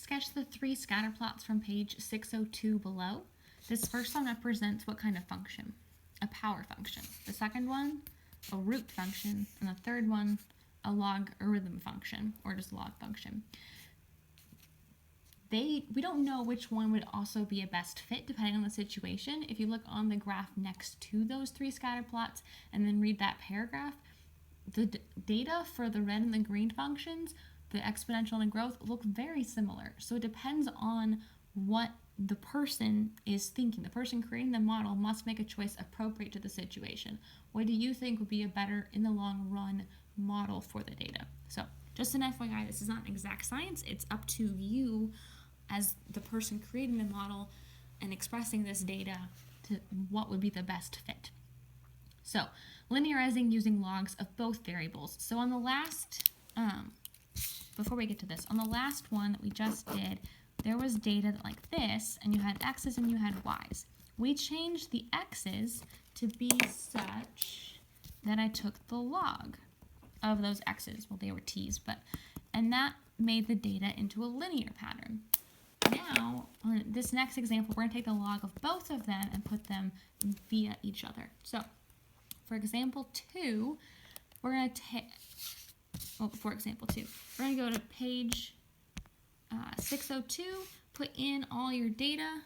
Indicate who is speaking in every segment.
Speaker 1: Sketch the three scatter plots from page 602 below. This first one represents what kind of function? A power function. The second one, a root function. And the third one, a logarithm function, or just log function. We don't know which one would also be a best fit depending on the situation. If you look on the graph next to those three scatter plots and then read that paragraph, the data for the red and the green functions, the exponential and growth, look very similar. So it depends on what the person is thinking. The person creating the model must make a choice appropriate to the situation. What do you think would be a better, in the long run, model for the data? So just an FYI, this is not exact science. It's up to you as the person creating the model and expressing this data to what would be the best fit. So linearizing using logs of both variables. So on the last, before we get to this, on the last one that we just did, there was data like this, and you had x's and you had y's. We changed the x's to be such that I took the log of those x's. Well, they were t's, and that made the data into a linear pattern. Now, on this next example, we're going to take the log of both of them and put them via each other. So, for example 2, we're going to take, before example 2, we're going to go to page 602, put in all your data.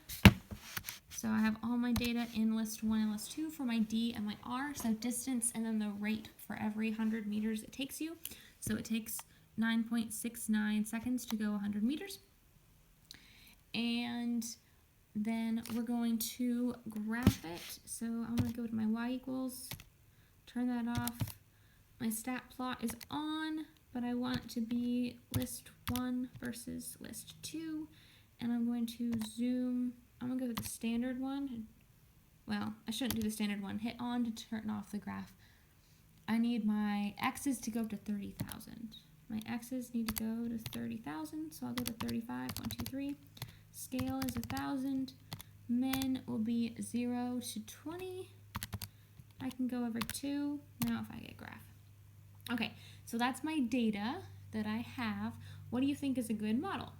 Speaker 1: So I have all my data in list 1 and list 2 for my D and my R. So distance and then the rate for every 100 meters it takes you. So it takes 9.69 seconds to go 100 meters. And then we're going to graph it. So I'm going to go to my y equals, turn that off. My stat plot is on, but I want it to be list 1 versus list 2. And I'm going to zoom. I'm going to go with the standard one. Well, I shouldn't do the standard one. Hit on to turn off the graph. I need my x's to go to 30,000. My x's need to go to 30,000, so I'll go to 35, 1, 2, 3. Scale is 1,000. Min will be 0 to 20. I can go over 2. Now if I get graph. Okay, so that's my data that I have. What do you think is a good model?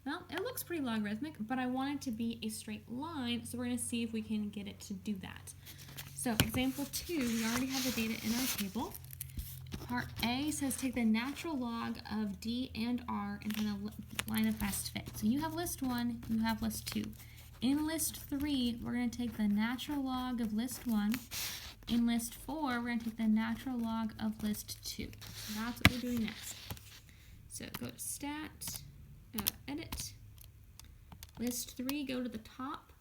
Speaker 1: Well, it looks pretty logarithmic, but I want it to be a straight line, so we're going to see if we can get it to do that. So example 2, we already have the data in our table. Part A says take the natural log of D and R and find a line of best fit. So you have list 1, you have list 2. In list 3, we're going to take the natural log of list 1. In list 4, we're going to take the natural log of list 2. So that's what we're doing next. So go to stat, edit. List 3, go to the top.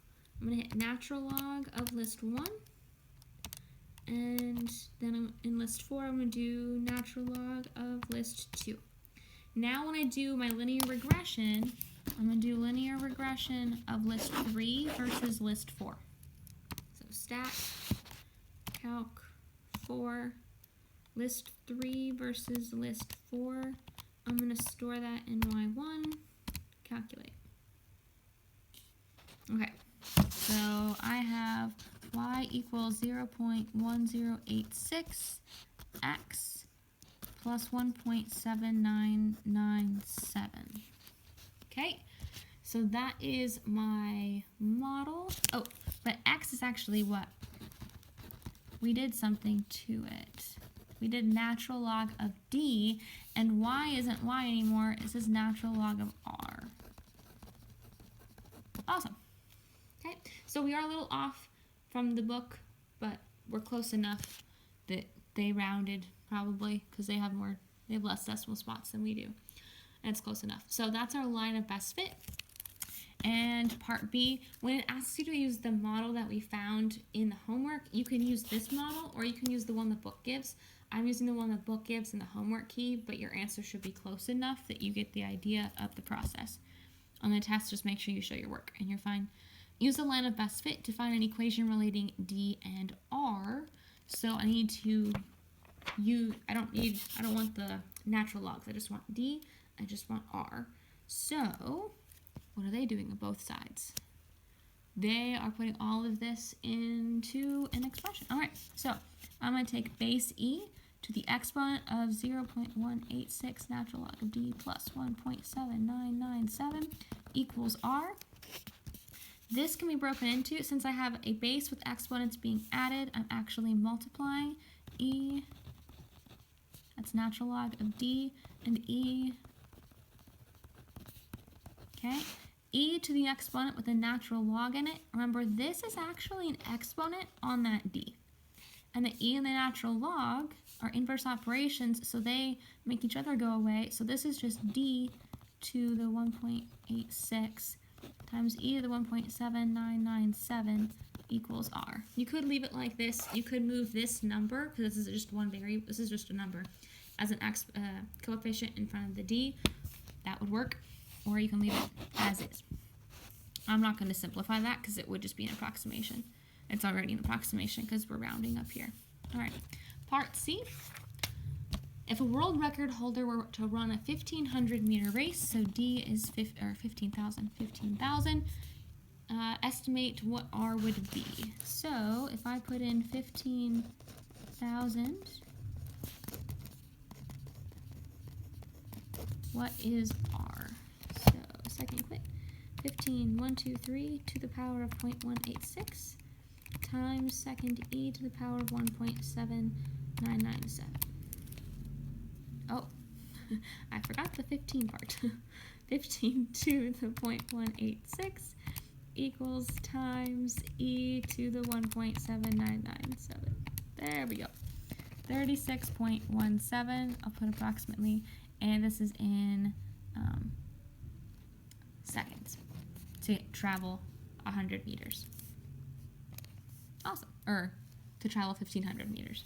Speaker 1: I'm going to hit natural log of list 1. And then in list 4, I'm going to do natural log of list 2. Now when I do my linear regression, I'm going to do linear regression of list 3 versus list 4. So stat, calc 4, list 3 versus list 4. I'm going to store that in y1, calculate. Okay, so I have y equals 0.1086 x plus 1.7997. Okay, so that is my model. Oh, but x is actually what? We did something to it. We did natural log of D, and y isn't y anymore. It says natural log of R. Awesome. Okay, so we are a little off from the book, but we're close enough that they rounded probably because they have less decimal spots than we do, and it's close enough. So that's our line of best fit. And part B, when it asks you to use the model that we found in the homework, you can use this model or you can use the one the book gives. I'm using the one the book gives in the homework key, but your answer should be close enough that you get the idea of the process. On the test, just make sure you show your work and you're fine. Use the line of best fit to find an equation relating D and R. So I need to I don't want the natural logs. I just want D, I just want R. So what are they doing on both sides? They are putting all of this into an expression. All right, so I'm going to take base E to the exponent of 0.186 natural log of d plus 1.7997 equals r. This can be broken into, since I have a base with exponents being added, I'm actually multiplying e, that's natural log of d, and e, okay, e to the exponent with a natural log in it. Remember, this is actually an exponent on that d. And the e and the natural log are inverse operations, so they make each other go away. So this is just d to the 1.86 times e to the 1.7997 equals r. You could leave it like this. You could move this number, because this is just one variable, this is just a number, as an coefficient in front of the d. That would work. Or you can leave it as is. I'm not going to simplify that because it would just be an approximation. It's already an approximation because we're rounding up here. All right, part C. If a world record holder were to run a 1,500 meter race, so D is 15,000, estimate what R would be. So if I put in 15,000, what is R? So second equate, 15,123 to the power of 0.186 times second e to the power of 1.7997. Oh, I forgot the 15 part. 15 to the 0.186 equals times e to the 1.7997. There we go. 36.17, I'll put approximately, and this is in seconds to travel 100 meters. Awesome. Or to travel 1,500 meters.